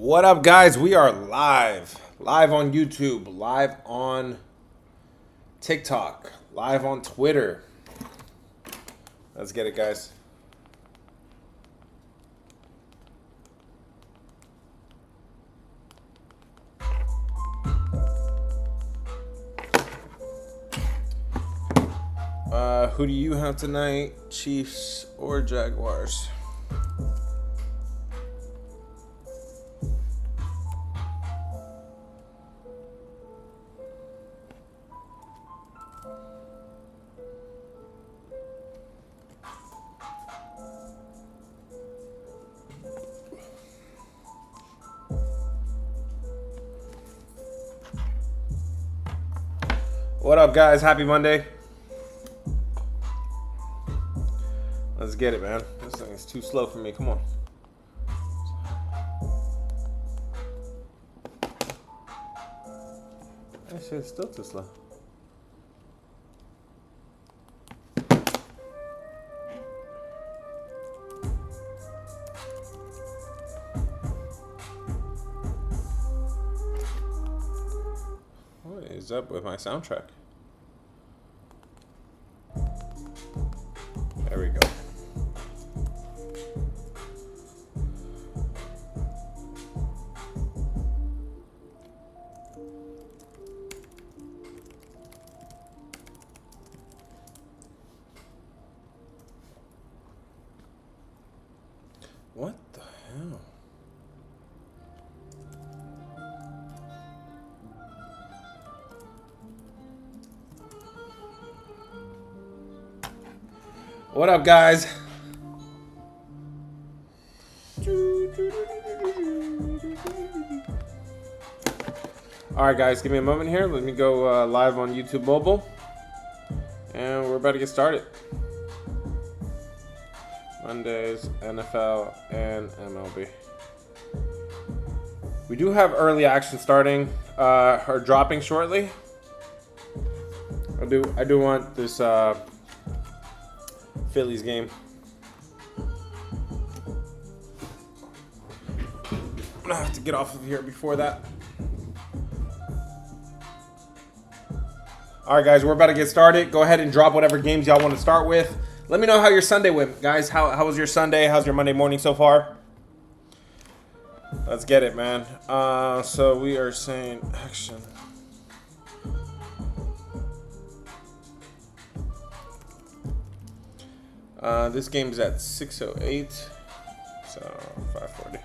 What up, guys? We are live on YouTube, live on TikTok, live on Twitter. Let's get it, guys. Who do you have tonight? Chiefs or Jaguars? What up, guys? Happy Monday. Let's get it, man. This thing is too slow for me. Come on. That shit's still too slow. What is up with my soundtrack? There we go. What the hell? What up, guys? All right, guys, give me a moment here. Let me go live on YouTube Mobile, and we're about to get started. Mondays, NFL, and MLB. We do have early action starting or dropping shortly. I do want this Phillies game. I'm gonna have to get off of here before that. All right, guys, we're about to get started. Go ahead and drop whatever games y'all want to start with. Let me know how your Sunday went, guys. How was your Sunday? How's your Monday morning so far? Let's get it, man. So we are saying action. This game is at 6:08, so 5:40.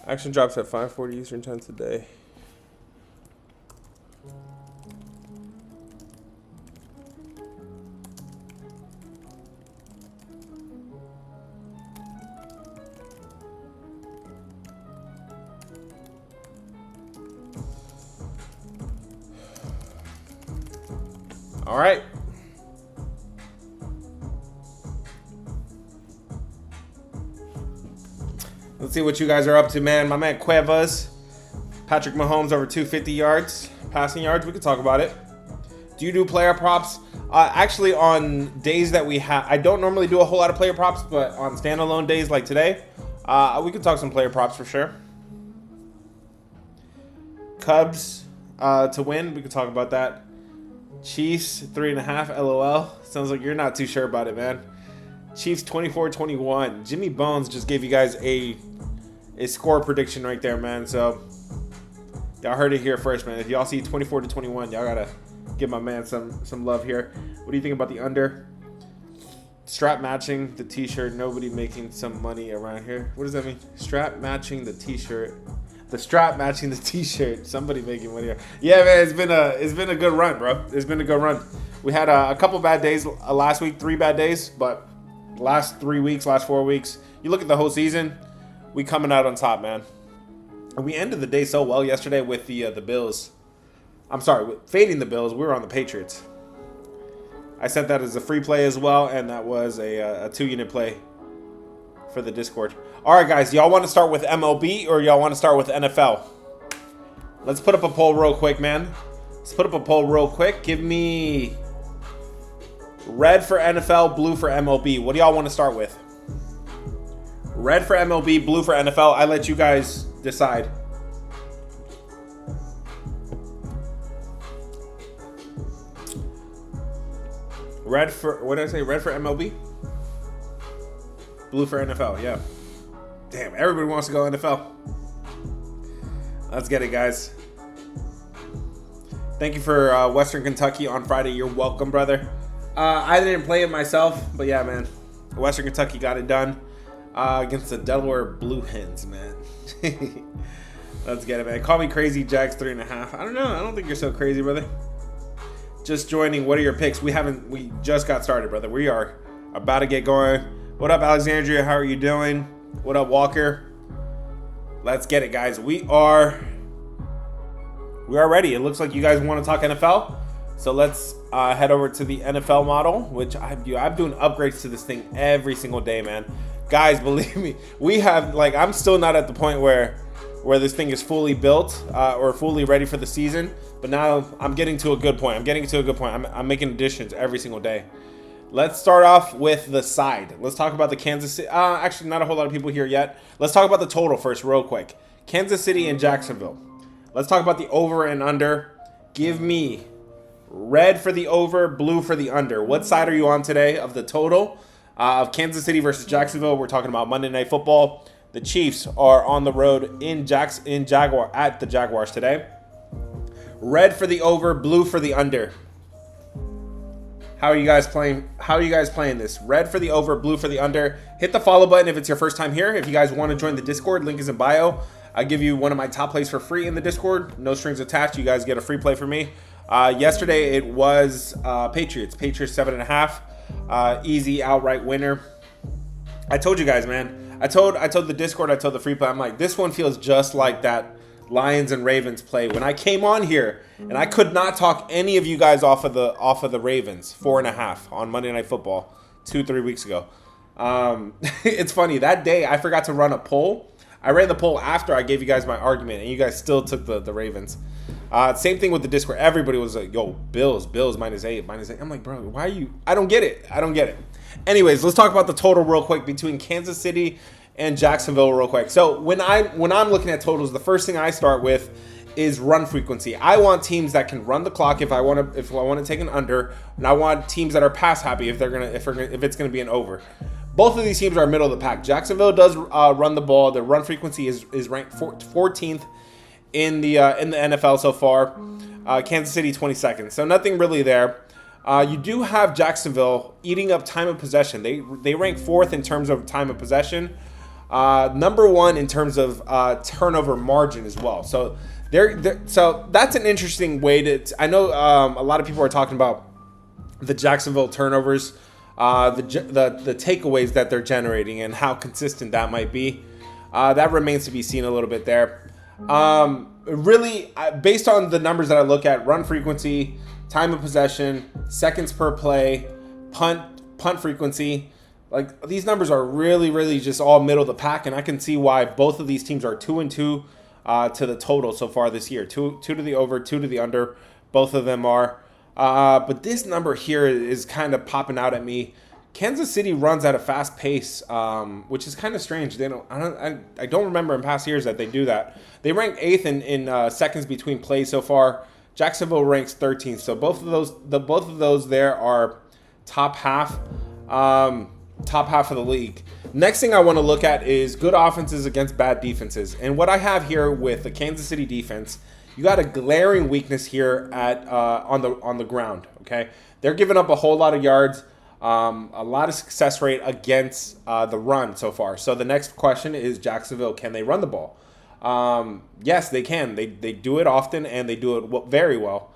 Action drops at 5:40 Eastern Time today. All right. Let's see what you guys are up to, man. My man Cuevas, Patrick Mahomes over 250 yards, passing yards. We could talk about it. Do you do player props? Actually, on days that we have, I don't normally do a whole lot of player props, but on standalone days like today, we could talk some player props for sure. Cubs to win. We could talk about that. Chiefs 3.5. LOL. Sounds like you're not too sure about it, man. Chiefs 24-21. Jimmy Bones just gave you guys a score prediction right there, man. So y'all heard it here first, man. If y'all see 24-21, y'all gotta give my man some love here. What do you think about the under? Strap matching the t-shirt. Nobody making some money around here. What does that mean? Strap matching the t-shirt. The strap matching the t-shirt. Somebody making money. Yeah, man, it's been a good run, bro. It's been a good run. We had a couple bad days last week, 3 bad days, but last 3 weeks, last 4 weeks, you look at the whole season, we coming out on top, man. And we ended the day so well yesterday with the Bills. I'm sorry, fading the Bills. We were on the Patriots. I sent that as a free play as well, and that was a 2-unit play for the Discord. All right, guys, y'all want to start with MLB or y'all want to start with NFL? Let's put up a poll real quick, man. Let's put up a poll real quick. Give me red for NFL, blue for MLB. What do y'all want to start with? Red for MLB, blue for NFL. I let you guys decide. Red for, what did I say? Red for MLB? Blue for NFL, yeah. Damn, everybody wants to go NFL. Let's get it, guys. Thank you for Western Kentucky on Friday. You're welcome, brother. I didn't play it myself, but yeah, man. Western Kentucky got it done against the Delaware Blue Hens, man. Let's get it, man. Call me crazy, Jags 3.5. I don't know. I don't think you're so crazy, brother. Just joining. What are your picks? We just got started, brother. We are about to get going. What up, Alexandria? How are you doing? What up, Walker? Let's get it, guys. We are ready. It looks like you guys want to talk NFL. So let's head over to the NFL model, which I'm doing upgrades to this thing every single day, man. Guys, believe me, we have, like, I'm still not at the point where this thing is fully built or fully ready for the season. But now I'm getting to a good point. I'm making additions every single day. Let's start off with the side. Let's talk about the Kansas City. Actually, not a whole lot of people here yet. Let's talk about the total first real quick. Kansas City and Jacksonville. Let's talk about the over and under. Give me red for the over, blue for the under. What side are you on today of the total of Kansas City versus Jacksonville? We're talking about Monday Night Football. The Chiefs are on the road at the Jaguars today. Red for the over, blue for the under. How are you guys playing? This? Red for the over, blue for the under. Hit the follow button if it's your first time here. If you guys want to join the Discord, link is in bio. I give you one of my top plays for free in the Discord. No strings attached. You guys get a free play from me. Yesterday it was Patriots 7.5. Easy outright winner. I told you guys, man. I told the Discord. I told the free play. I'm like, this one feels just like that Lions and Ravens play when I came on here, and I could not talk any of you guys off of the Ravens 4.5 on Monday Night Football 2-3 weeks ago. It's funny, that day I forgot to run a poll. I ran the poll after I gave you guys my argument, and you guys still took the Ravens. Same thing with the Discord. Everybody was like, yo, Bills -8. I'm like, bro, why are you? I don't get it. Anyways, let's talk about the total real quick between Kansas City and Jacksonville real quick. So when I'm looking at totals, the first thing I start with is run frequency. I want teams that can run the clock if I want to take an under, and I want teams that are pass happy if it's gonna be an over. Both of these teams are middle of the pack. Jacksonville does run the ball. Their run frequency is ranked 14th in the NFL so far. Kansas City 22nd. So nothing really there. You do have Jacksonville eating up time of possession. They rank 4th in terms of time of possession. Number 1 in terms of turnover margin as well. So so that's an interesting way to. I know a lot of people are talking about the Jacksonville turnovers, the takeaways that they're generating, and how consistent that might be. That remains to be seen a little bit there. Really, based on the numbers that I look at, run frequency, time of possession, seconds per play, punt frequency. Like, these numbers are really, really just all middle of the pack, and I can see why both of these teams are 2-2 to the total so far this year. 2 to the over, 2 to the under. Both of them are. But this number here is kind of popping out at me. Kansas City runs at a fast pace, which is kind of strange. I don't remember in past years that they do that. They rank 8th in seconds between plays so far. Jacksonville ranks 13th. So both of those there are top half. Top half of the league. Next thing I want to look at is good offenses against bad defenses. And what I have here with the Kansas City defense, you got a glaring weakness here at on the ground. Okay, they're giving up a whole lot of yards, a lot of success rate against the run so far. So the next question is, Jacksonville, can they run the ball? Yes, they can. They do it often, and they do it very well.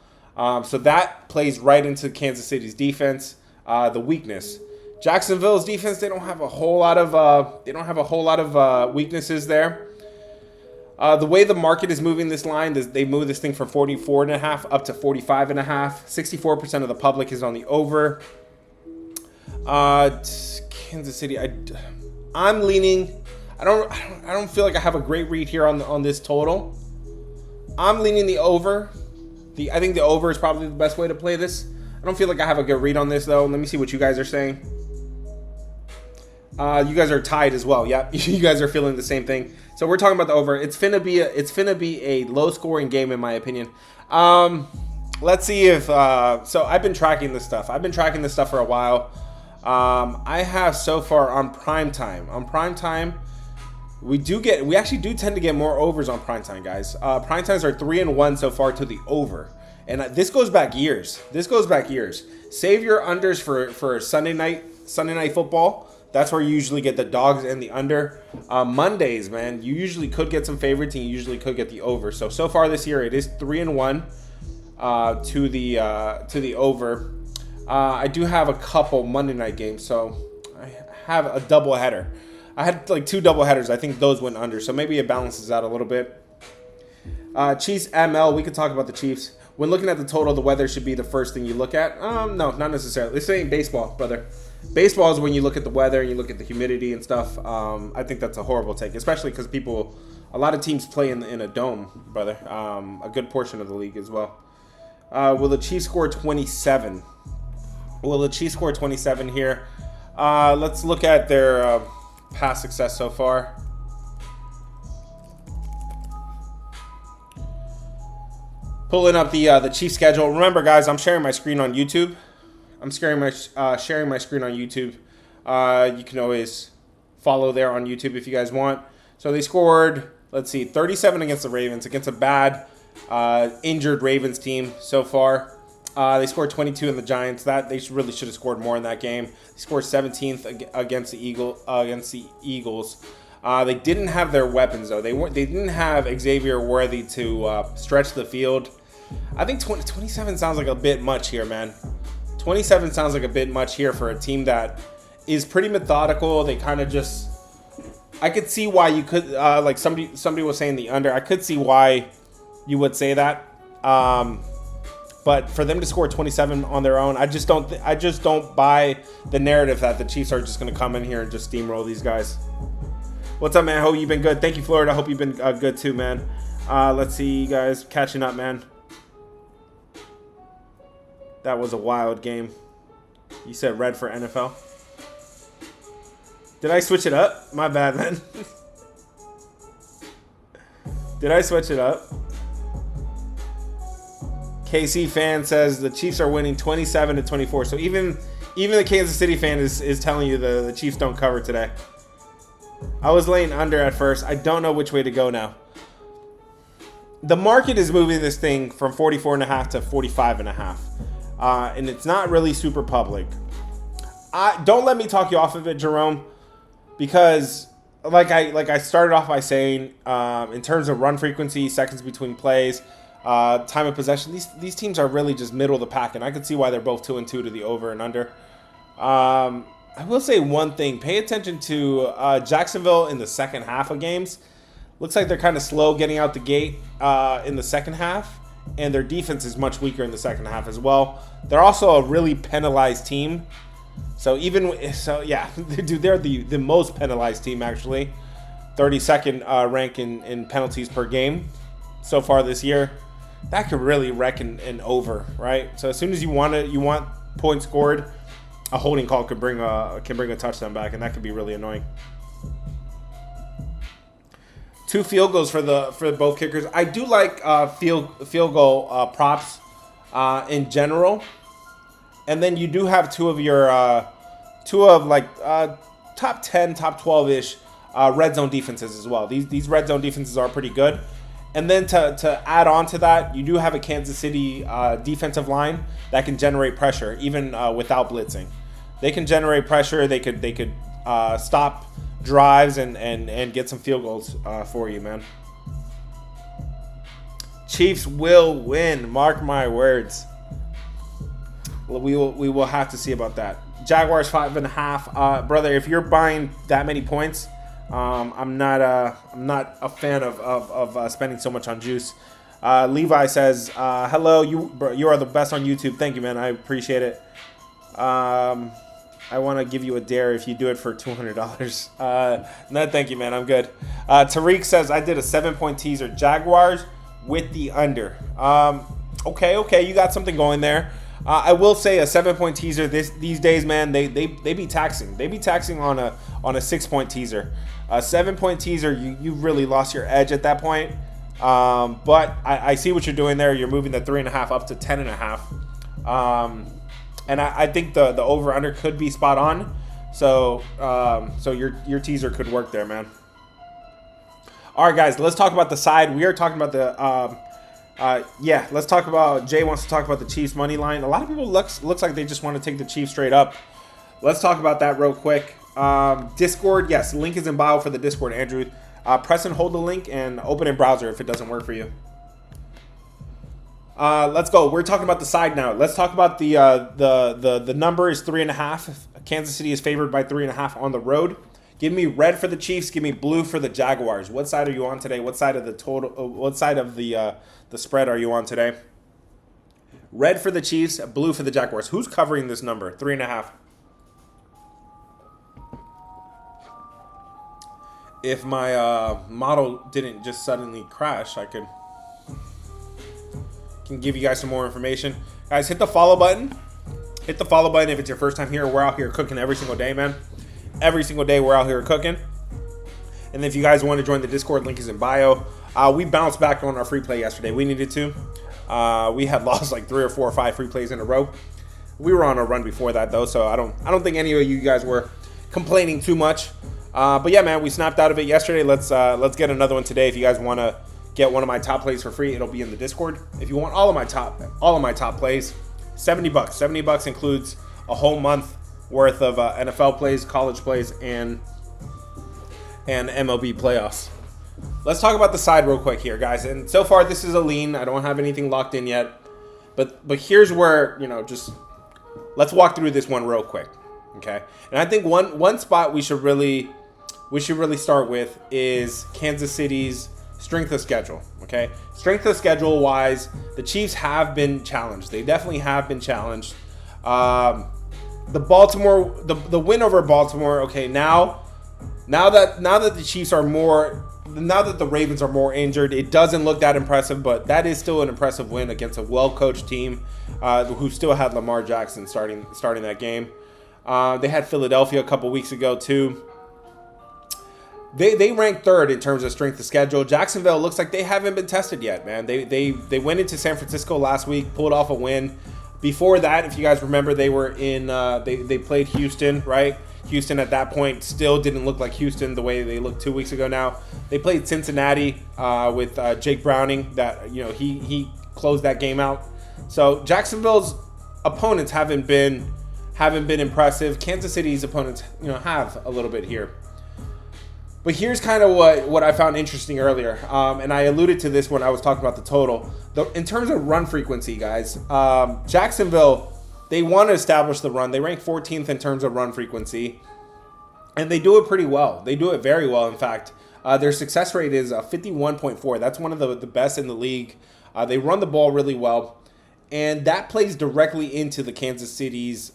So that plays right into Kansas City's defense. The weakness. Jacksonville's defense, they don't have a whole lot of weaknesses there. The way the market is moving this line, they move this thing from 44.5 up to 45.5. 64% of the public is on the over. Kansas City. I'm leaning. I don't feel like I have a great read here on this total. I'm leaning the over. I think the over is probably the best way to play this. I don't feel like I have a good read on this though. Let me see what you guys are saying. You guys are tied as well. Yep, you guys are feeling the same thing. So we're talking about the over. It's finna be a low scoring game in my opinion. Let's see if so I've been tracking this stuff. For a while. I have so far on prime time. We actually do tend to get more overs on prime time, guys. Prime times are 3-1 so far to the over, and this goes back years. Save your unders for Sunday night football. That's where you usually get the dogs and the under. Mondays, man, you usually could get some favorites and you usually could get the over. So far this year, it is 3-1 to the over. I do have a couple Monday night games, so I have a double header. I had like 2 double headers. I think those went under, so maybe it balances out a little bit. Chiefs ML. We could talk about the Chiefs. When looking at the total, the weather should be the first thing you look at. No, not necessarily. This ain't baseball, brother. Baseball is when you look at the weather and you look at the humidity and stuff. I think that's a horrible take, especially because a lot of teams play in a dome, brother. A good portion of the league as well. Will the Chiefs score 27? Will the Chiefs score 27 here? Let's look at their past success so far. Pulling up the Chiefs schedule. Remember, guys, I'm sharing my screen on YouTube. Sharing my screen on YouTube. You can always follow there on YouTube if you guys want. So they scored, let's see, 37 against the Ravens, against a bad injured Ravens team so far. They scored 22 in the Giants. They really should have scored more in that game. They scored 17th against the Eagles. They didn't have their weapons though. They didn't have Xavier Worthy to stretch the field. I think 27 sounds like a bit much here, man. 27 sounds like a bit much here for a team that is pretty methodical. They kind of just. I could see why you could like somebody was saying the under. I could see why you would say that. But for them to score 27 on their own, I just don't buy the narrative that the Chiefs are just going to come in here and just steamroll these guys. What's up, man? Hope you've been good. Thank you, Florida. Hope you've been good too, man. Let's see, you guys catching up, man. That was a wild game. You said red for NFL. Did I switch it up? My bad, man. Did I switch it up? KC fan says the Chiefs are winning 27-24. So even the Kansas City fan is telling you the Chiefs don't cover today. I was laying under at first. I don't know which way to go now. The market is moving this thing from 44.5 to 45.5. And it's not really super public. Don't let me talk you off of it, Jerome, because like I started off by saying, in terms of run frequency, seconds between plays, time of possession, these teams are really just middle of the pack, and I could see why they're both 2-2 to the over and under. I will say one thing: pay attention to Jacksonville in the second half of games. Looks like they're kind of slow getting out the gate in the second half, and their defense is much weaker in the second half as well. They're also a really penalized team. So yeah, dude, they're the most penalized team actually. 32nd rank in penalties per game so far this year. That could really wreck an over, right? So as soon as you want points scored, a holding call can bring a touchdown back, and that could be really annoying. 2 field goals for both kickers. I do like field goal props in general, and then you do have two of top 10, top 12-ish red zone defenses as well. These red zone defenses are pretty good. And then to add on to that, you do have a Kansas City defensive line that can generate pressure even without blitzing. They can generate pressure. They could stop drives and get some field goals for you, man. Chiefs will win. Mark my words. We will have to see about that. Jaguars 5.5. Brother, if you're buying that many points, I'm not a fan of spending so much on juice. Levi says, "Hello, you are the best on YouTube. Thank you, man. I appreciate it." I want to give you a dare if you do it for $200. No, thank you, man. I'm good. Tariq says, I did a 7-point teaser. Jaguars with the under. Okay. You got something going there. I will say a 7-point teaser these days, man, they be taxing. They be taxing on a 6-point teaser. A 7-point teaser, you've really lost your edge at that point. But I see what you're doing there. You're moving the 3.5 up to 10.5. And I think the over under could be spot on. So your teaser could work there, man. All right, guys, let's talk about the side. We are talking about the let's talk about, Jay wants to talk about the Chiefs money line. A lot of people looks like they just want to take the Chiefs straight up. Let's talk about that real quick. Discord, yes, link is in bio for the Discord, Andrew. Press and hold the link and open in browser if it doesn't work for you. Let's go. We're talking about the side now. Let's talk about the number is 3.5. Kansas City is favored by 3.5 on the road. Give me red for the Chiefs. Give me blue for the Jaguars. What side are you on today? What side of the total? What side of the spread are you on today? Red for the Chiefs. Blue for the Jaguars. Who's covering this number? 3.5. If my model didn't just suddenly crash, I can give you guys some more information. Guys, hit the follow button. Hit the follow button if it's your first time here. We're out here cooking every single day, man. Every single day we're out here cooking. And if you guys want to join the Discord, link is in bio. We bounced back on our free play yesterday. We needed to. We had lost like 3 or 4 or 5 free plays in a row. We were on a run before that though, so I don't think any of you guys were complaining too much. But yeah, man, we snapped out of it yesterday. Let's get another one today. If you guys want to get one of my top plays for free, it'll be in the Discord. If you want all of my top plays, $70. $70 includes a whole month worth of NFL plays, college plays, and MLB playoffs. Let's talk about the side real quick here, guys. And so far, this is a lean. I don't have anything locked in yet. But here's where, just let's walk through this one real quick, okay? And I think one spot we should really start with is Kansas City's strength of schedule, okay? Strength of schedule wise, the Chiefs have been challenged. They definitely have been challenged. The win over Baltimore, okay, now that the Chiefs are now that the Ravens are more injured, it doesn't look that impressive, but that is still an impressive win against a well-coached team who still had Lamar Jackson starting that game. They had Philadelphia a couple weeks ago too. They ranked third in terms of strength of schedule. Jacksonville looks like they haven't been tested yet, man. They went into San Francisco last week, pulled off a win. Before that, if you guys remember, they were in they played Houston, right? Houston at that point still didn't look like Houston the way they looked 2 weeks ago now. They played Cincinnati with Jake Browning. That he closed that game out. So Jacksonville's opponents haven't been impressive. Kansas City's opponents have a little bit here. But here's kind of what I found interesting earlier, and I alluded to this when I was talking about the total. In terms of run frequency, guys, Jacksonville, they want to establish the run. They rank 14th in terms of run frequency, and they do it pretty well. They do it very well, in fact. Their success rate is 51.4. That's one of the best in the league. They run the ball really well, and that plays directly into the Kansas City's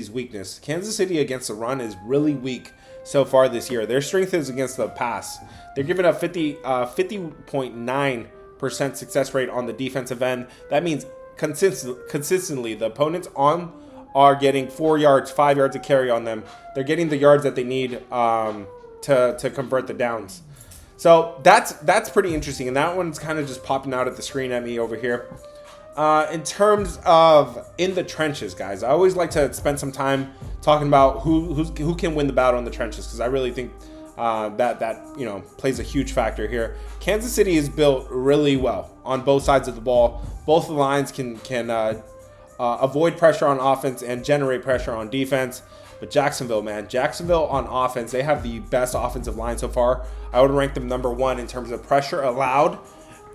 weakness. Kansas City against the run is really weak so far this year. Their strength is against the pass. They're giving up 50.9% success rate on the defensive end. That means consistently the opponents are getting 4 yards, 5 yards of carry on them. They're getting the yards that they need to convert the downs. So that's pretty interesting, and that one's kind of just popping out at the screen at me over here. In terms of in the trenches, guys, I always like to spend some time talking about who can win the battle in the trenches, because I really think that plays a huge factor here. Kansas City is built really well on both sides of the ball. Both the lines can avoid pressure on offense and generate pressure on defense. But Jacksonville on offense, they have the best offensive line so far. I would rank them number 1 in terms of pressure allowed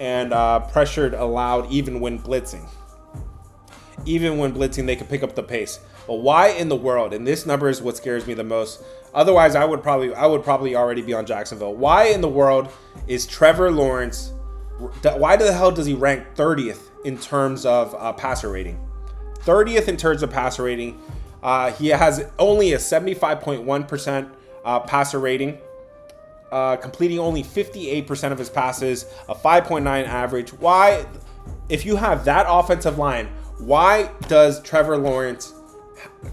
and pressured allowed even when blitzing. Even when blitzing, they can pick up the pace. But why in the world? And this number is what scares me the most. Otherwise, I would probably already be on Jacksonville. Why in the world is Trevor Lawrence? Why the hell does he rank 30th in terms of passer rating? 30th in terms of passer rating. He has only a 75.1% passer rating, completing only 58% of his passes, a 5.9 average. Why, if you have that offensive line, why does Trevor Lawrence,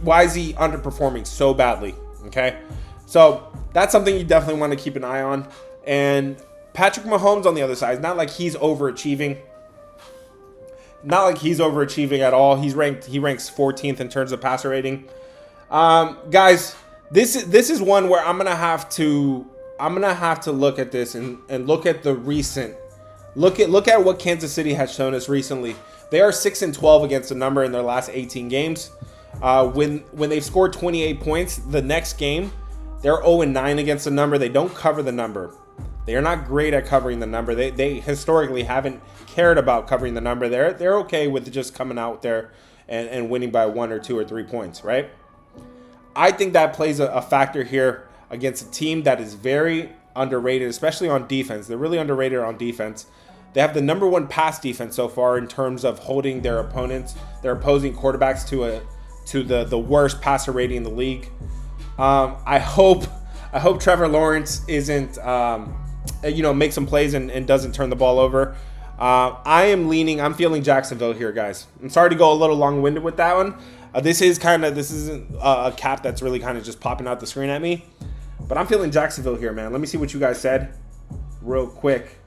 why is he underperforming so badly? Okay, so that's something you definitely want to keep an eye on. And Patrick Mahomes on the other side, it's not like he's overachieving. Not like he's overachieving at all. He ranks 14th in terms of passer rating. Guys, this is one where I'm gonna have to look at this and look at the recent. Look at what Kansas City has shown us recently. They are 6-12 against the number in their last 18 games. When they've scored 28 points, the next game they're 0-9 against the number. They don't cover the number. They are not great at covering the number. They historically haven't cared about covering the number. They're okay with just coming out there and winning by 1 or 2 or 3 points, right? I think that plays a factor here against a team that is very underrated, especially on defense. They're really underrated on defense. They have the number 1 pass defense so far in terms of holding their opposing quarterbacks to the worst passer rating in the league. I hope Trevor Lawrence isn't makes some plays and doesn't turn the ball over. I'm feeling Jacksonville here, guys. I'm sorry to go a little long-winded with that one. This isn't a cap that's really kind of just popping out the screen at me, but I'm feeling Jacksonville here, man. Let me see what you guys said real quick.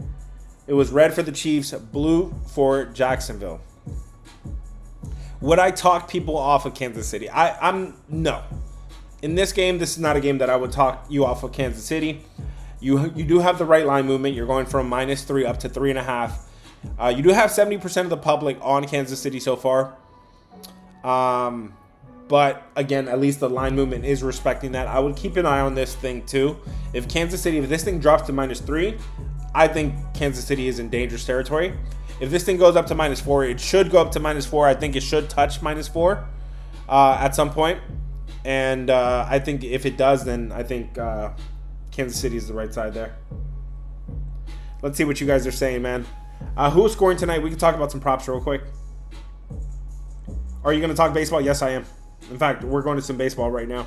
It was red for the Chiefs, blue for Jacksonville. Would I talk people off of Kansas City? I'm no. In this game, this is not a game that I would talk you off of Kansas City. You do have the right line movement. You're going from -3 up to 3.5. You do have 70% of the public on Kansas City so far. But again, at least the line movement is respecting that. I would keep an eye on this thing too. If this thing drops to -3, I think Kansas City is in dangerous territory. If this thing goes up to -4, it should go up to -4. I think it should touch -4 at some point. And I think if it does, then I think Kansas City is the right side there. Let's see what you guys are saying, man. Who's scoring tonight? We can talk about some props real quick. Are you going to talk baseball? Yes, I am. In fact, we're going to some baseball right now.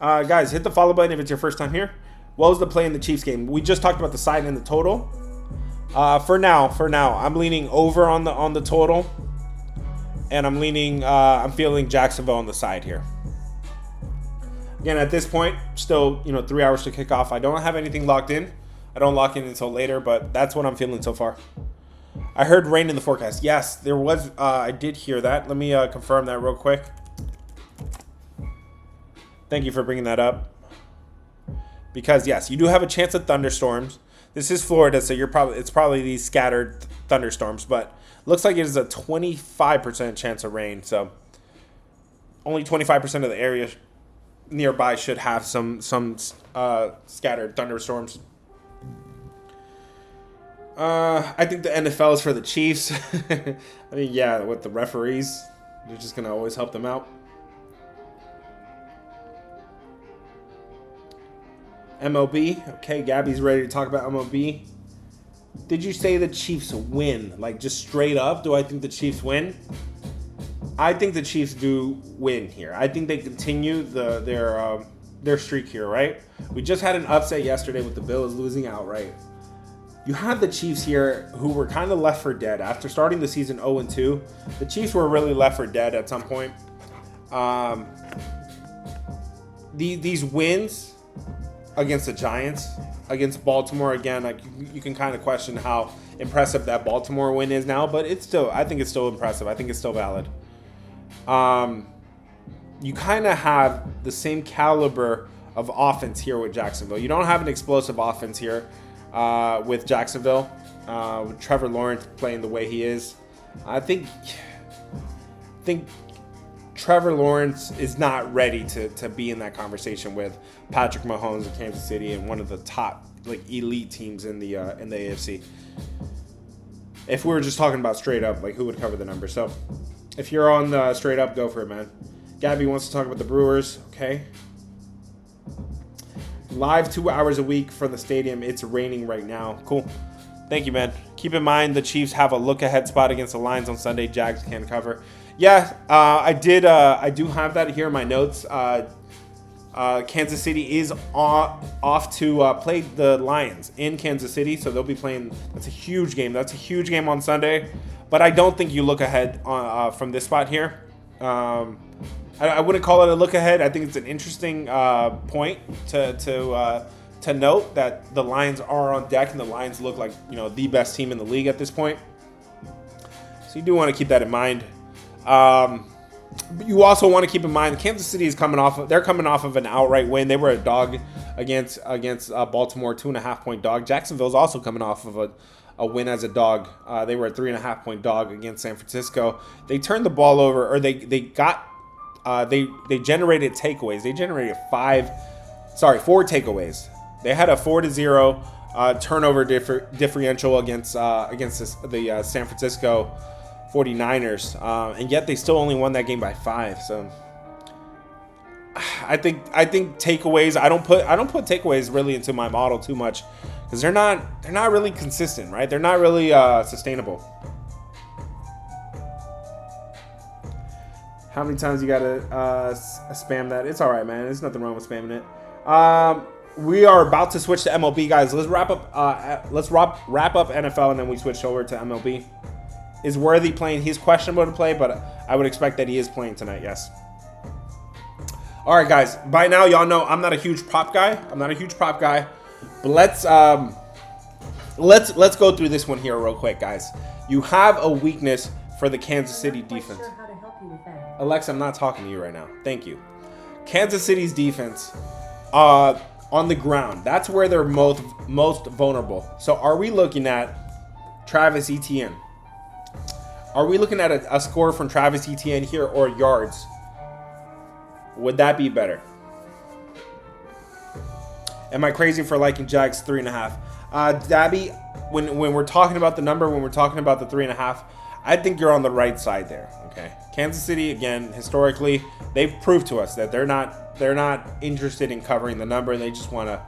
Guys, hit the follow button if it's your first time here. What was the play in the Chiefs game? We just talked about the side and the total. For now, I'm leaning over on the total, and I'm feeling Jacksonville on the side here. Again, at this point, still 3 hours to kick off. I don't have anything locked in. I don't lock in until later, but that's what I'm feeling so far. I heard rain in the forecast. Yes, there was. I did hear that. Let me confirm that real quick. Thank you for bringing that up. Because yes, you do have a chance of thunderstorms. This is Florida, so it's probably these scattered thunderstorms, but looks like it is a 25% chance of rain. So only 25% of the area nearby should have some scattered thunderstorms. I think the NFL is for the Chiefs. I mean, yeah, with the referees, they're just gonna always help them out. MLB. Okay, Gabby's ready to talk about MLB. Did you say the Chiefs win? Like, just straight up, do I think the Chiefs win? I think the Chiefs do win here. I think they continue their streak here, right? We just had an upset yesterday with the Bills losing outright. You have the Chiefs here who were kind of left for dead. After starting the season 0-2, the Chiefs were really left for dead at some point. These wins against the Giants, against Baltimore, again, like you can kind of question how impressive that Baltimore win is now, but I think it's still impressive. I think it's still valid. You kind of have the same caliber of offense here with Jacksonville. You don't have an explosive offense here with Jacksonville, with Trevor Lawrence playing the way he is. I think Trevor Lawrence is not ready to be in that conversation with Patrick Mahomes of Kansas City and one of the top elite teams in the AFC. If we were just talking about straight up, who would cover the number? So if you're on the straight up, go for it, man. Gabby wants to talk about the Brewers. Okay. Live 2 hours a week from the stadium. It's raining right now. Cool. Thank you, man. Keep in mind the Chiefs have a look-ahead spot against the Lions on Sunday. Jags can't cover. Yeah, I did. I do have that here in my notes. Kansas City is off to play the Lions in Kansas City, so they'll be playing. That's a huge game. That's a huge game on Sunday. But I don't think you look ahead from this spot here. I wouldn't call it a look ahead. I think it's an interesting point to note that the Lions are on deck, and the Lions look like the best team in the league at this point. So you do want to keep that in mind. But you also want to keep in mind Kansas City is coming off. They're coming off of an outright win. They were a dog against Baltimore, 2.5-point dog. Jacksonville's also coming off of a win as a dog. They were a 3.5-point dog against San Francisco. They turned the ball over, or they generated takeaways. They generated 4 takeaways. They had a 4-0 turnover differential against the San Francisco 49ers, and yet they still only won that game by 5. So I think takeaways. I don't put takeaways really into my model too much because they're not really consistent, right? They're not really sustainable. How many times you gotta spam that? It's all right, man. There's nothing wrong with spamming it. We are about to switch to MLB, guys. Let's wrap up. Wrap up NFL, and then we switch over to MLB. Is Worthy playing? He's questionable to play, but I would expect that he is playing tonight, yes. All right, guys. By now, y'all know I'm not a huge prop guy. But let's go through this one here real quick, guys. You have a weakness for the Kansas City defense. Sure how to help you with that. Alexa, I'm not talking to you right now. Thank you. Kansas City's defense on the ground. That's where they're most vulnerable. So are we looking at Travis Etienne? Are we looking at a score from Travis Etienne here or yards? Would that be better? Am I crazy for liking Jags 3.5? Dabby, when we're talking about the number, when we're talking about the 3.5, I think you're on the right side there. Okay, Kansas City, again, historically, they've proved to us that they're not interested in covering the number. They just want to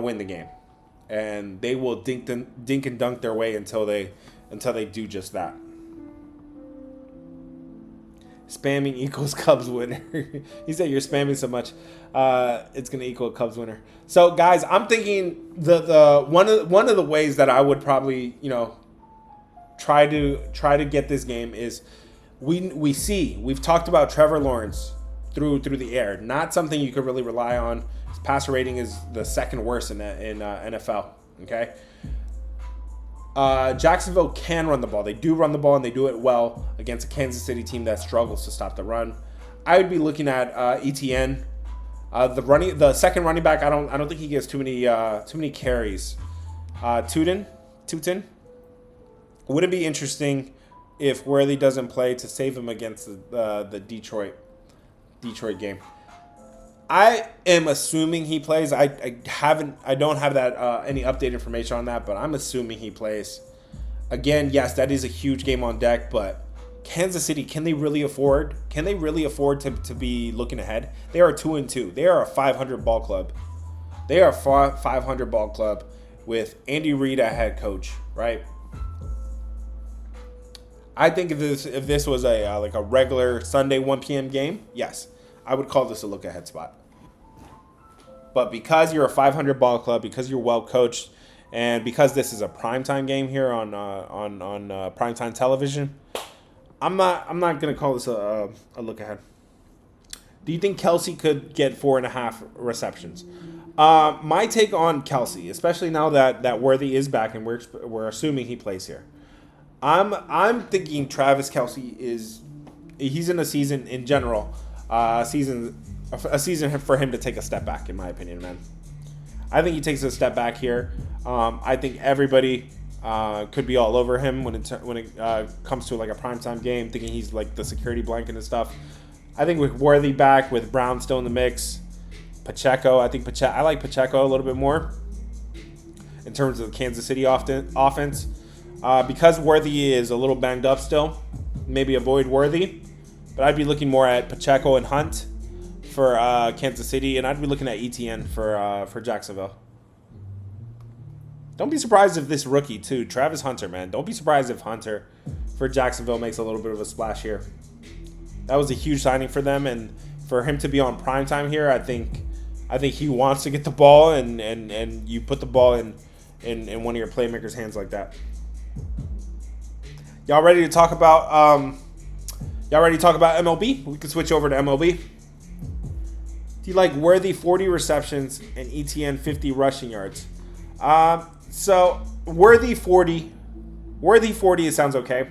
win the game, and they will dink and dunk their way until they do just that. Spamming equals Cubs winner. He said you're spamming so much, it's gonna equal a Cubs winner. So guys, I'm thinking the one of the ways that I would probably try to get this game is we've talked about Trevor Lawrence through the air. Not something you could really rely on. His passer rating is the second worst in NFL. Okay. Jacksonville can run the ball. They do run the ball, and they do it well against a Kansas City team that struggles to stop the run. I would be looking at Etienne, the second running back. I don't think he gets too many carries. Tootin. Would it be interesting if Worthy doesn't play to save him against the Detroit game? I am assuming he plays. I don't have that any updated information on that, but I'm assuming he plays. Again, yes, that is a huge game on deck, but Kansas City, can they really afford to be looking ahead? They are 2-2. They are a 500 ball club. They are a 500 ball club with Andy Reid at head coach, right? I think if this was a regular Sunday 1 p.m. game, yes, I would call this a look ahead spot. But because you're a 500 ball club, because you're well coached, and because this is a primetime game here on primetime television, I'm not gonna call this a look ahead. Do you think Kelce could get 4.5 receptions? My take on Kelce, especially now that Worthy is back and we're assuming he plays here, I'm thinking Travis Kelce he's in a season in general. A season for him to take a step back, in my opinion, man. I think he takes a step back here. I think everybody could be all over him when it comes to like a primetime game, thinking he's like the security blanket and stuff. I think with Worthy back, with Brown still in the mix, Pacheco, I like Pacheco a little bit more in terms of the Kansas City offense. Because Worthy is a little banged up still, maybe avoid Worthy. But I'd be looking more at Pacheco and Hunt for Kansas City, and I'd be looking at Etienne for Jacksonville. Don't be surprised if this rookie, too, Travis Hunter, man. Don't be surprised if Hunter for Jacksonville makes a little bit of a splash here. That was a huge signing for them, and for him to be on prime time here, I think he wants to get the ball, and you put the ball in one of your playmakers' hands like that. Y'all ready to talk about MLB? We can switch over to MLB. Do you like Worthy 40 receptions and ETN 50 rushing yards? So Worthy 40, it sounds okay.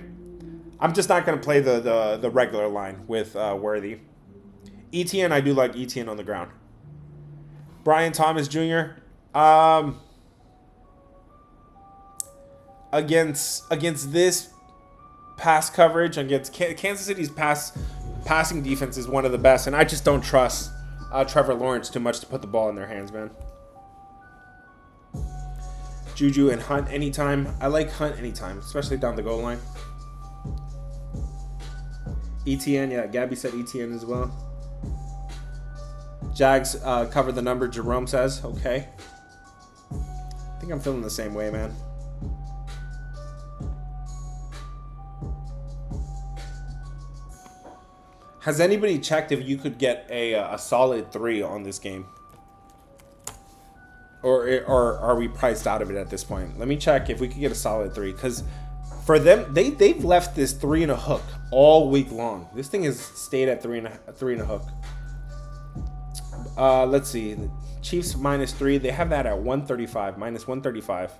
I'm just not going to play the regular line with Worthy. ETN, I do like ETN on the ground. Brian Thomas Jr. Against this pass coverage, against Kansas City's passing defense is one of the best, and I just don't trust Trevor Lawrence too much to put the ball in their hands, man. Juju and Hunt anytime. I like Hunt anytime, especially down the goal line. ETN, yeah, Gabby said ETN as well. Jags cover the number, Jerome says. Okay. I think I'm feeling the same way, man. Has anybody checked if you could get a solid 3 on this game? Or are we priced out of it at this point? Let me check if we could get a solid 3. Because for them, they've left this 3 and a hook all week long. This thing has stayed at 3 and a hook. Let's see. The Chiefs -3. They have that at 135. -135.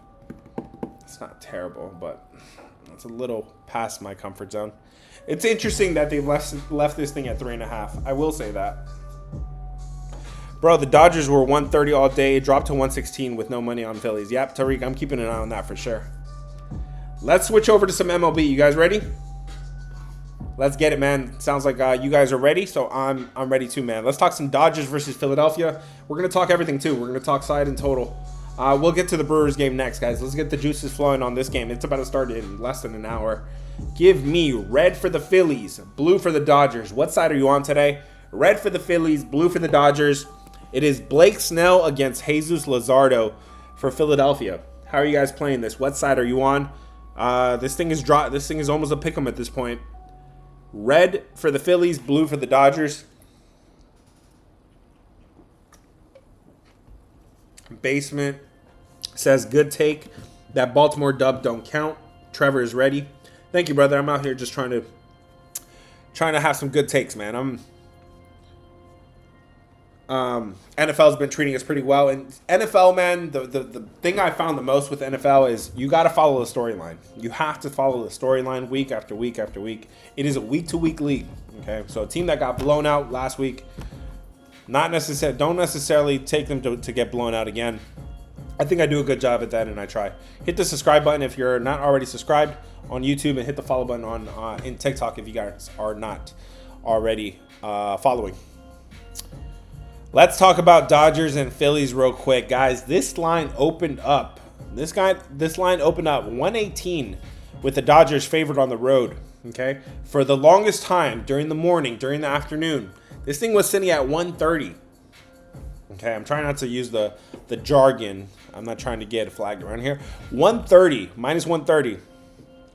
It's not terrible, but it's a little past my comfort zone. It's interesting that they left this thing at 3.5. I will say that. Bro, the Dodgers were 130 all day. It dropped to 116 with no money on Phillies. Yep, Tariq, I'm keeping an eye on that for sure. Let's switch over to some MLB. You guys ready? Let's get it, man. Sounds like you guys are ready, so I'm ready too, man. Let's talk some Dodgers versus Philadelphia. We're going to talk everything, too. We're going to talk side and total. We'll get to the Brewers game next, guys. Let's get the juices flowing on this game. It's about to start in less than an hour. Give me red for the Phillies, blue for the Dodgers. What side are you on today? Red for the Phillies, blue for the Dodgers. It is Blake Snell against Jesus Luzardo for Philadelphia. How are you guys playing this? What side are you on? This thing is almost a pick'em at this point. Red for the Phillies, blue for the Dodgers. Basement says good take. That Baltimore dub don't count. Trevor is ready. Thank you, brother. I'm out here just trying to have some good takes, man. NFL's been treating us pretty well, and NFL, man, the thing I found the most with NFL is you got to follow the storyline. You have to follow the storyline week after week after week. It is a week-to-week league. Okay, so a team that got blown out last week, don't necessarily take them to get blown out again. I think I do a good job at that, and I try. Hit the subscribe button if you're not already subscribed on YouTube, and hit the follow button on in TikTok if you guys are not already following. Let's talk about Dodgers and Phillies real quick, guys. This line opened up. This line opened up 118 with the Dodgers favored on the road. Okay, for the longest time during the morning, during the afternoon, this thing was sitting at 130. Okay, I'm trying not to use the jargon. I'm not trying to get flagged around here. 130, -130.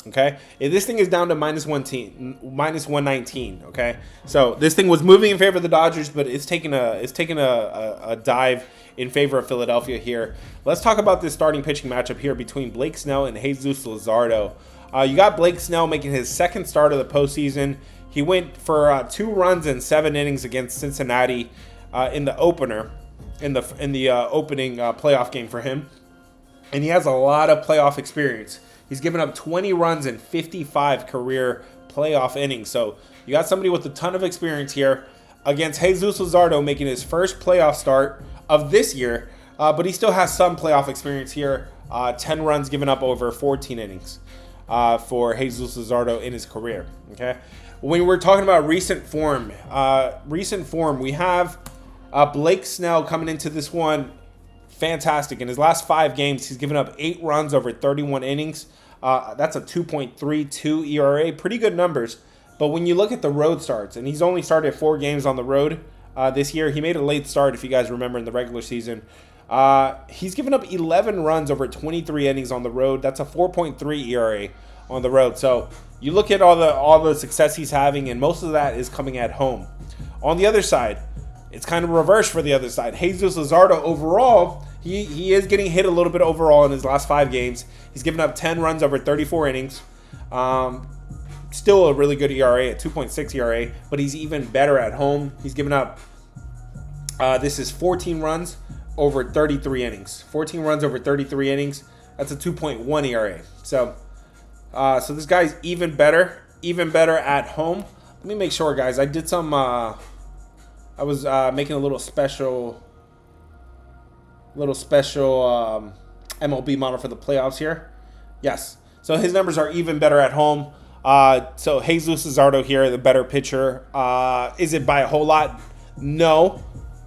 Okay, if this thing is down to -119. Okay, so this thing was moving in favor of the Dodgers, but it's taking a dive in favor of Philadelphia here. Let's talk about this starting pitching matchup here between Blake Snell and Jesus Luzardo. You got Blake Snell making his second start of the postseason. He went for 2 runs in 7 innings against Cincinnati in the opener, in the opening playoff game for him, and he has a lot of playoff experience. He's given up 20 runs in 55 career playoff innings. So you got somebody with a ton of experience here against Jesus Luzardo making his first playoff start of this year. But he still has some playoff experience here. 10 runs given up over 14 innings for Jesus Luzardo in his career. Okay. When we're talking about recent form, we have Blake Snell coming into this one fantastic. In his last 5 games, he's given up 8 runs over 31 innings. That's a 2.32 ERA. Pretty good numbers. But when you look at the road starts, and he's only started 4 games on the road this year. He made a late start, if you guys remember, in the regular season. He's given up 11 runs over 23 innings on the road. That's a 4.3 ERA on the road. So you look at all the success he's having, and most of that is coming at home. On the other side, it's kind of reversed for the other side. Jesus Luzardo overall, he is getting hit a little bit overall in his last 5 games. He's given up 10 runs over 34 innings. Still a really good ERA at 2.6 ERA, but he's even better at home. He's given up, this is 14 runs over 33 innings. 14 runs over 33 innings. That's a 2.1 ERA. So this guy's even better at home. Let me make sure, guys. I did some, I was making a little special MLB model for the playoffs here. Yes. So his numbers are even better at home. So Jesus Luzardo here, the better pitcher. Is it by a whole lot? No.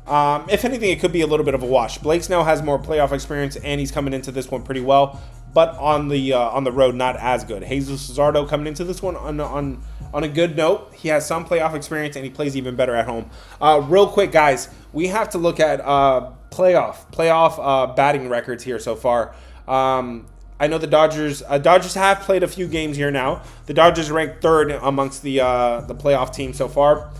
If anything, it could be a little bit of a wash. Blake Snell has more playoff experience, and he's coming into this one pretty well. But on the road, not as good. Jesus Luzardo coming into this one on a good note. He has some playoff experience, and he plays even better at home. Real quick, guys, we have to look at playoff batting records here so far. I know the Dodgers have played a few games here now. The Dodgers ranked 3rd amongst the playoff team so far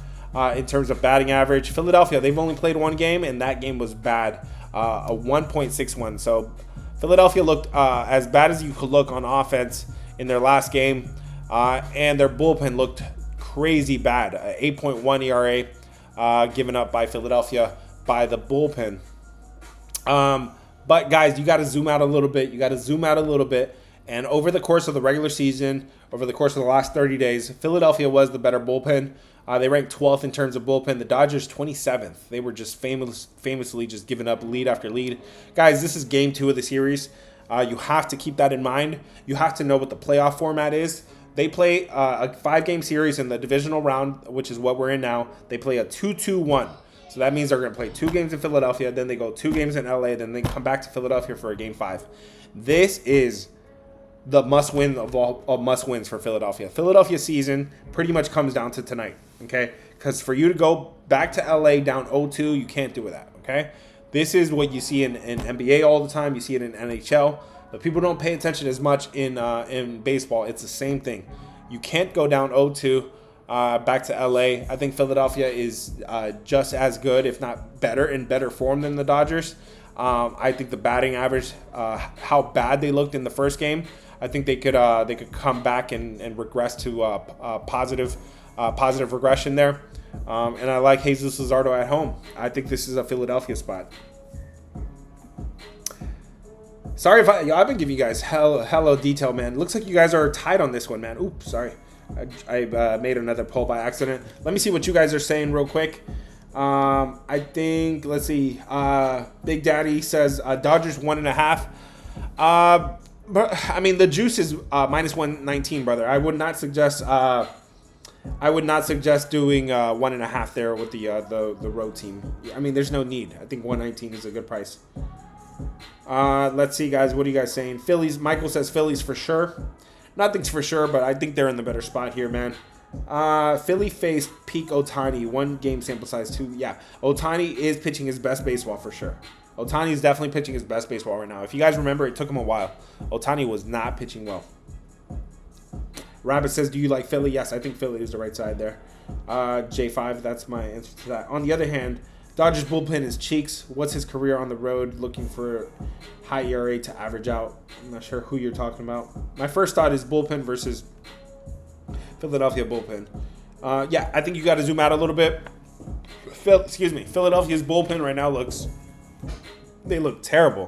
in terms of batting average. Philadelphia, they've only played 1 game, and that game was bad, a 1.61. So Philadelphia looked as bad as you could look on offense in their last game, and their bullpen looked crazy bad, 8.1 ERA given up by Philadelphia by the bullpen. But, guys, you got to zoom out a little bit. And over the course of the regular season, over the course of the last 30 days, Philadelphia was the better bullpen. They ranked 12th in terms of bullpen. The Dodgers, 27th. They were just famously just giving up lead after lead. Guys, this is game 2 of the series. You have to keep that in mind. You have to know what the playoff format is. They play a 5-game series in the divisional round, which is what we're in now. They play a 2-2-1. So that means they're going to play 2 games in Philadelphia, then they go 2 games in LA, then they come back to Philadelphia for a game 5. This is the must-win of all must-wins for Philadelphia. Philadelphia season pretty much comes down to tonight, okay? Because for you to go back to LA down 0-2, you can't do that, okay? This is what you see in NBA all the time. You see it in NHL, but people don't pay attention as much in baseball. It's the same thing. You can't go down 0-2. Back to LA. I think Philadelphia is just as good, if not better, in better form than the Dodgers. I think the batting average, how bad they looked in the first game, I think they could come back and regress to positive regression there. And I like Jesus Luzardo at home. I think this is a Philadelphia spot. Sorry if I've been giving you guys hello detail, man. Looks like you guys are tied on this one, man. Oops, sorry. I made another poll by accident. Let me see what you guys are saying real quick. I think, let's see. Big Daddy says Dodgers 1.5. But I mean, the juice is minus 119, brother. I would not suggest doing 1.5 there with the road team. I mean, there's no need. I think 119 is a good price. Let's see, guys. What are you guys saying? Phillies. Michael says Phillies for sure. Nothing's for sure, but I think they're in the better spot here, man. Philly faced peak Ohtani, 1 game sample size, 2. Yeah, Ohtani is pitching his best baseball for sure. Ohtani is definitely pitching his best baseball right now. If you guys remember, it took him a while. Ohtani was not pitching well. Rabbit says, do you like Philly? Yes, I think Philly is the right side there. J5, that's my answer to that. On the other hand, Dodgers bullpen is Cheeks. What's his career on the road? Looking for high ERA to average out. I'm not sure who you're talking about. My first thought is bullpen versus Philadelphia bullpen. Yeah, I think you got to zoom out a little bit. Philadelphia's bullpen right now they look terrible.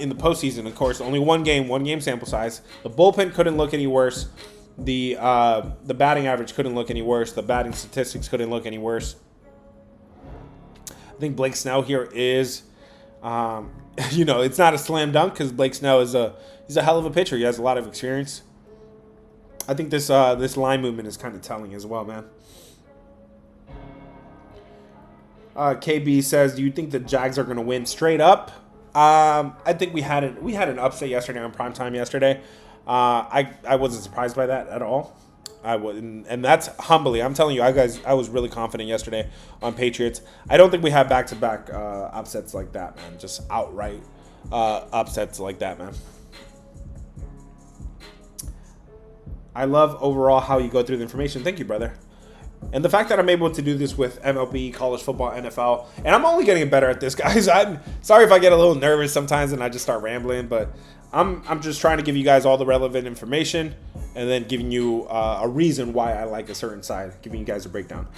In the postseason, of course, only 1 game sample size. The bullpen couldn't look any worse. The batting average couldn't look any worse. The batting statistics couldn't look any worse. I think Blake Snell here is, it's not a slam dunk because Blake Snell he's a hell of a pitcher. He has a lot of experience. I think this line movement is kind of telling as well, man. KB says, do you think the Jags are going to win straight up? I think we had an upset yesterday on primetime yesterday. I wasn't surprised by that at all. I would, and that's humbly. I'm telling you, I was really confident yesterday on Patriots. I don't think we have back-to-back upsets like that, man. Just outright upsets like that, man. I love overall how you go through the information. Thank you, brother. And the fact that I'm able to do this with MLB, college football, NFL, and I'm only getting better at this, guys. I'm sorry if I get a little nervous sometimes and I just start rambling, but I'm just trying to give you guys all the relevant information and then giving you a reason why I like a certain side, giving you guys a breakdown.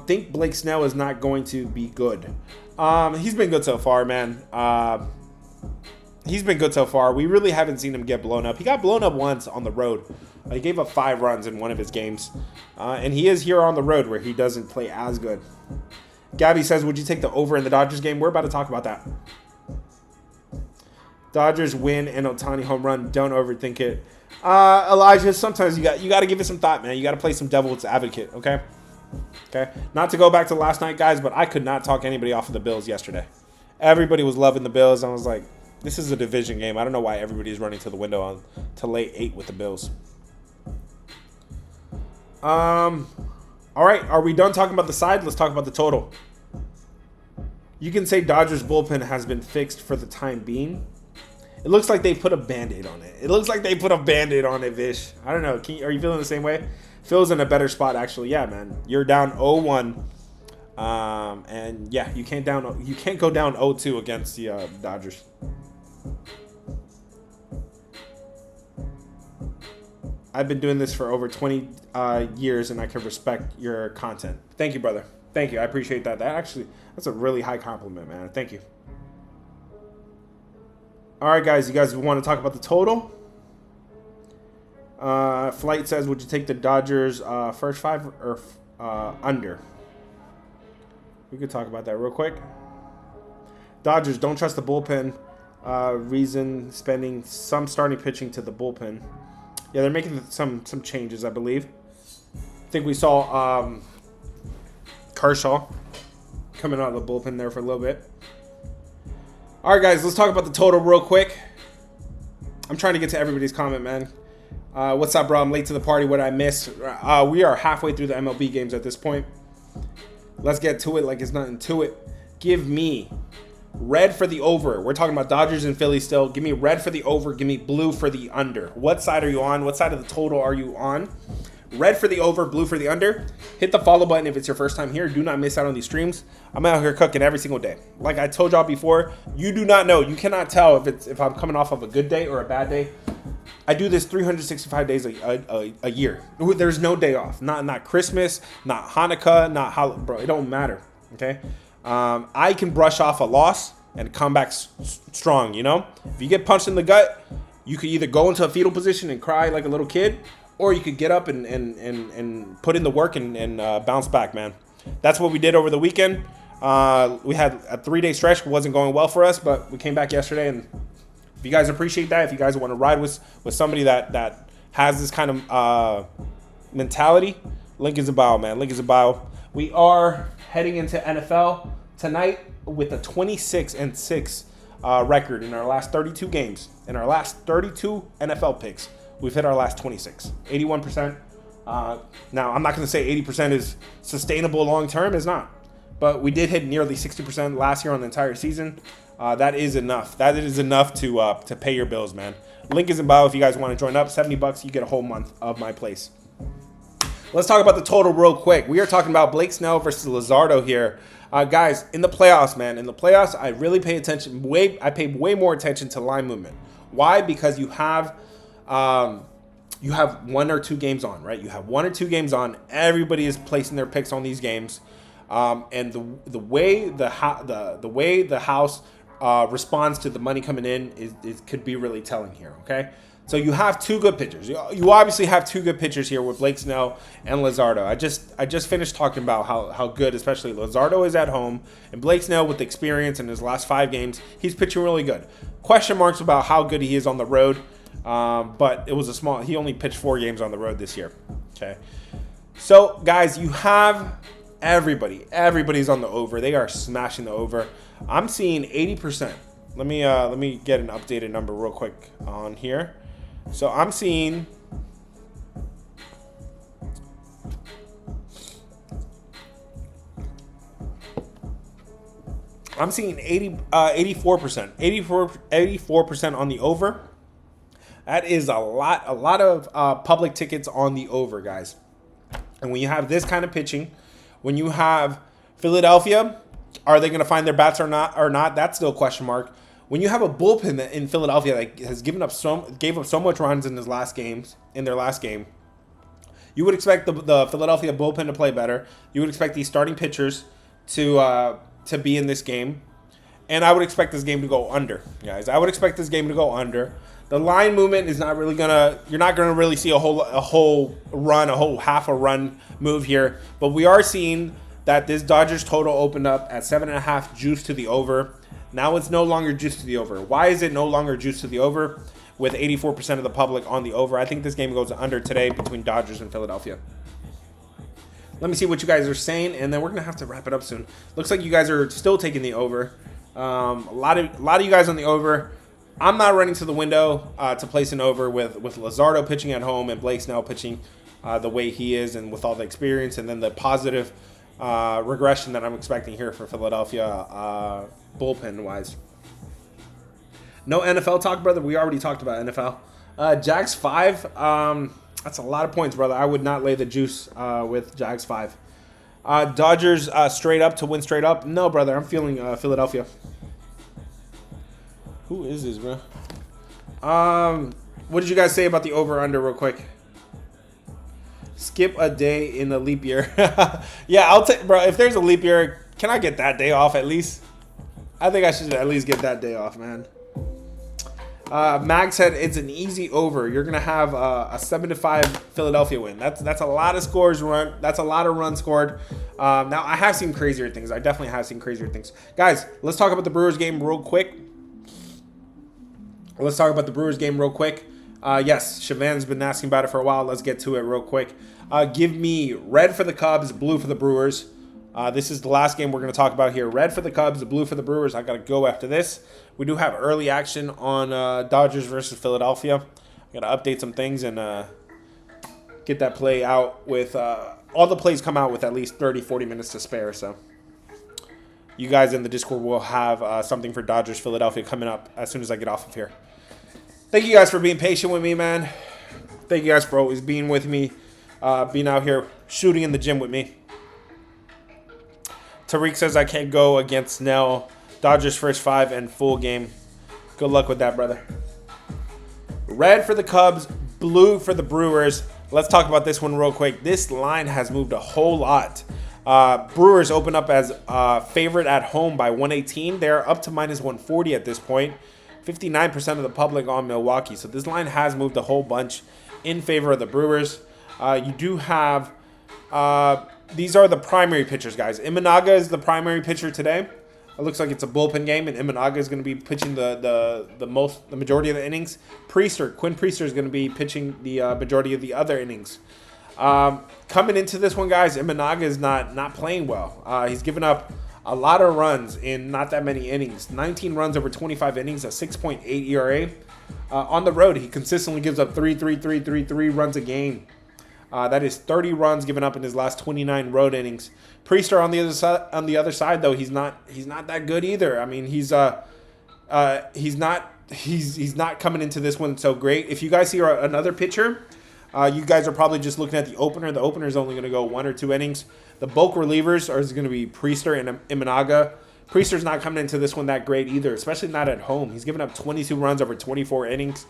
Think Blake Snell is not going to be good. He's been good so far, man. He's been good so far. We really haven't seen him get blown up. He got blown up once on the road. He gave up 5 runs in one of his games. And he is here on the road where he doesn't play as good. Gabby says, would you take the over in the Dodgers game? We're about to talk about that. Dodgers win and Ohtani home run. Don't overthink it. Elijah, sometimes you got to give it some thought, man. You got to play some devil's advocate, okay? Okay. Not to go back to last night, guys, but I could not talk anybody off of the Bills yesterday. Everybody was loving the Bills. I was like, this is a division game. I don't know why everybody's running to the window to lay 8 with the Bills. All right. Are we done talking about the side? Let's talk about the total. You can say Dodgers bullpen has been fixed for the time being. It looks like they put a Band-Aid on it. Vish. I don't know. Are you feeling the same way? Phil's in a better spot, actually. Yeah, man. You're down 0-1. And yeah, you can't go down 0-2 against the Dodgers. I've been doing this for over 20 years, and I can respect your content. Thank you, brother. Thank you. I appreciate that. That's a really high compliment, man. Thank you. All right, guys. You guys want to talk about the total? Flight says, would you take the Dodgers first 5 or under? We could talk about that real quick. Dodgers, don't trust the bullpen. Reason spending some starting pitching to the bullpen. Yeah, they're making some changes, I believe. I think we saw Kershaw coming out of the bullpen there for a little bit. All right, guys, let's talk about the total real quick. I'm trying to get to everybody's comment, man. What's up, bro? I'm late to the party. What did I miss? We are halfway through the MLB games at this point. Let's get to it like it's nothing to it. Give me red for the over. We're talking about Dodgers and Philly still. Give me red for the over. Give me blue for the under. What side are you on? What side of the total are you on? Red for the over, blue for the under. Hit the follow button if it's your first time here. Do not miss out on these streams. I'm out here cooking every single day. Like I told y'all before, you do not know. You cannot tell if I'm coming off of a good day or a bad day. I do this 365 days a year. There's no day off. Not Christmas, not Hanukkah, not Halloween. Bro, it don't matter. Okay. I can brush off a loss and come back strong, you know? If you get punched in the gut, you could either go into a fetal position and cry like a little kid, or you could get up and put in the work and bounce back, man. That's what we did over the weekend. We had a 3-day stretch. It wasn't going well for us, but we came back yesterday. And if you guys appreciate that, if you guys want to ride with somebody that has this kind of mentality, link is in bio, man. Link is in bio. We are heading into NFL tonight with a 26-6 record in our last 32 games. In our last 32 NFL picks, we've hit our last 26, 81%. Now, I'm not going to say 80% is sustainable long term. It's not. But we did hit nearly 60% last year on the entire season. That is enough. That is enough to pay your bills, man. Link is in bio if you guys want to join up. $70, you get a whole month of my place. Let's talk about the total real quick. We are talking about Blake Snell versus Luzardo here. Guys, in the playoffs, man. In the playoffs, I really pay attention. I pay way more attention to line movement. Why? Because you have 1 or 2 games on, right? You have 1 or 2 games on. Everybody is placing their picks on these games, and the way the house responds to the money coming in is could be really telling here. Okay, so you have 2 good pitchers. You obviously have 2 good pitchers here with Blake Snell and Luzardo. I just finished talking about how good, especially Luzardo is at home, and Blake Snell with experience in his last 5 games, he's pitching really good. Question marks about how good he is on the road. But it was he only pitched 4 games on the road this year. Okay. So guys, you have everybody's on the over. They are smashing the over. I'm seeing 80%. Let me get an updated number real quick on here. So I'm seeing I'm seeing 84%. 84% on the over. That is a lot of public tickets on the over, guys. And when you have this kind of pitching, when you have Philadelphia, are they going to find their bats or not? That's still a question mark. When you have a bullpen in Philadelphia that has gave up so much runs in their last game, you would expect the Philadelphia bullpen to play better. You would expect these starting pitchers to be in this game, and I would expect this game to go under, guys. I would expect this game to go under. The line movement is not really gonna. You're not gonna really see a whole half a run move here, but we are seeing that this Dodgers total opened up at 7.5 juice to the over. Now it's no longer juice to the over. Why is it no longer juice to the over? With 84% of the public on the over, I think this game goes under today between Dodgers and Philadelphia. Let me see what you guys are saying, and then we're gonna have to wrap it up soon. Looks like you guys are still taking the over. A lot of you guys on the over. I'm not running to the window to place an over with Luzardo pitching at home and Blake Snell pitching the way he is, and with all the experience, and then the positive regression that I'm expecting here for Philadelphia bullpen wise. No NFL talk, brother. We already talked about NFL. Jags 5. That's a lot of points, brother. I would not lay the juice with Jags 5. Dodgers straight up to win straight up. No, brother. I'm feeling Philadelphia. Who is this, bro? What did you guys say about the over-under real quick? Skip a day in a leap year. Yeah, I'll take, bro. If there's a leap year, can I get that day off at least? I think I should at least get that day off, man. Mag said it's an easy over. You're gonna have a 7-5 Philadelphia win. That's a lot of scores run. That's a lot of runs scored. Now I have seen crazier things. I definitely have seen crazier things. Guys, let's talk about the Brewers game real quick. Yes, Siobhan's been asking about it for a while. Let's get to it real quick. Give me red for the Cubs, blue for the Brewers. This is the last game we're going to talk about here. Red for the Cubs, blue for the Brewers. I got to go after this. We do have early action on Dodgers versus Philadelphia. I got to update some things and get that play out with all the plays come out with at least 30, 40 minutes to spare. So you guys in the Discord will have something for Dodgers Philadelphia coming up as soon as I get off of here. Thank you guys for being patient with me, man. Thank you guys for always being with me, being out here shooting in the gym with me. Tariq says I can't go against Snell. Dodgers first 5 and full game. Good luck with that, brother. Red for the Cubs, blue for the Brewers. Let's talk about this one real quick. This line has moved a whole lot. Brewers open up as favorite at home by 118. They're up to minus 140 at this point. 59% of the public on Milwaukee. So this line has moved a whole bunch in favor of the Brewers. You do have... these are the primary pitchers, guys. Imanaga is the primary pitcher today. It looks like it's a bullpen game, and Imanaga is going to be pitching the majority of the innings. Quinn Priester is going to be pitching the majority of the other innings. Coming into this one, guys, Imanaga is not playing well. He's given up a lot of runs in not that many innings. 19 runs over 25 innings, a 6.8 ERA. On the road, he consistently gives up 3 runs a game. That is 30 runs given up in his last 29 road innings. Priester on the other side, though, he's not that good either. I mean, he's not coming into this one so great. If you guys see another pitcher, you guys are probably just looking at the opener. The opener is only going to go 1 or 2 innings. The bulk relievers are going to be Priester and Imanaga. Priester's not coming into this one that great either, especially not at home. He's given up 22 runs over 24 innings.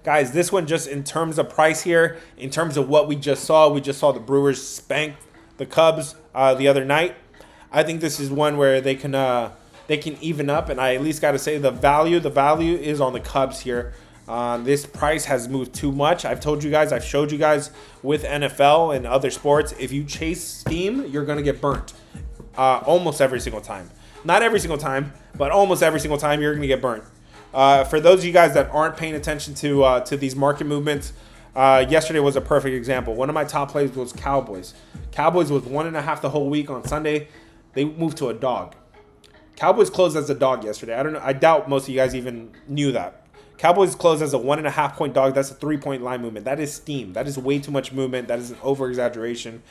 Guys, this one just in terms of price here, in terms of what we just saw the Brewers spank the Cubs the other night. I think this is one where they can even up, and I at least got to say the value is on the Cubs here. This price has moved too much. I've showed you guys with NFL and other sports, if you chase steam, you're going to get burnt almost every single time. Not every single time, but almost every single time you're going to get burnt. For those of you guys that aren't paying attention to these market movements, yesterday was a perfect example. One of my top plays was Cowboys. Cowboys was 1.5 the whole week. On Sunday, they moved to a dog. Cowboys closed as a dog yesterday. I don't know. I doubt most of you guys even knew that. Cowboys closed as a 1.5 point dog. That's a 3-point line movement. That is steam. That is way too much movement. That is an over-exaggeration.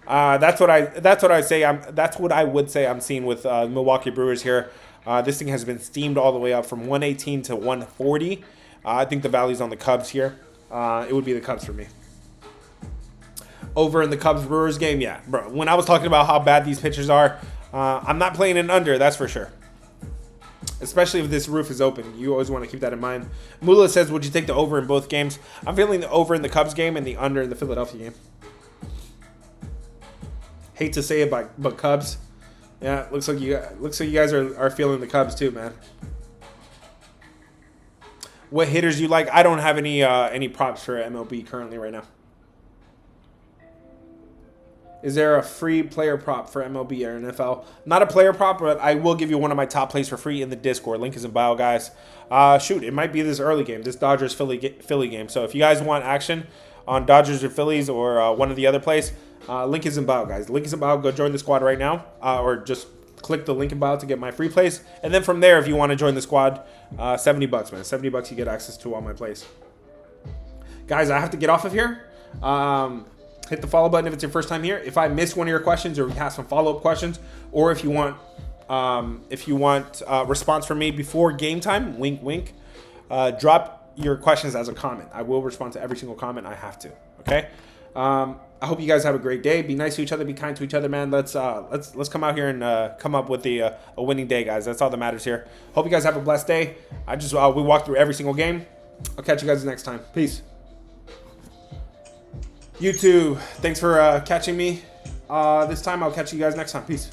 That's what I say. That's what I would say I'm seeing with Milwaukee Brewers here. This thing has been steamed all the way up from 118 to 140. I think the value's on the Cubs here. It would be the Cubs for me. Over in the Cubs Brewers game, yeah, bro. When I was talking about how bad these pitchers are, I'm not playing an under. That's for sure. Especially if this roof is open. You always want to keep that in mind. Mula says, would you take the over in both games? I'm feeling the over in the Cubs game and the under in the Philadelphia game. Hate to say it, but Cubs. Yeah, looks like you guys are feeling the Cubs too, man. What hitters you like? I don't have any props for MLB currently right now. Is there a free player prop for MLB or NFL? Not a player prop, but I will give you one of my top plays for free in the Discord. Link is in bio, guys. Shoot, it might be this early game, this Dodgers-Philly game. So if you guys want action on Dodgers or Phillies or one of the other plays, link is in bio, guys. Link is in bio. Go join the squad right now, or just click the link in bio to get my free plays. And then from there, if you want to join the squad, $70, man. $70, you get access to all my plays. Guys, I have to get off of here. Hit the follow button if it's your first time here. If I missed one of your questions or we have some follow-up questions, or if you want response from me before game time, wink, wink, drop your questions as a comment. I will respond to every single comment. I have to. Okay. I hope you guys have a great day. Be nice to each other. Be kind to each other, man. Let's come out here and come up with a winning day, guys. That's all that matters here. Hope you guys have a blessed day. We walked through every single game. I'll catch you guys next time. Peace. You too. Thanks for catching me this time. I'll catch you guys next time. Peace.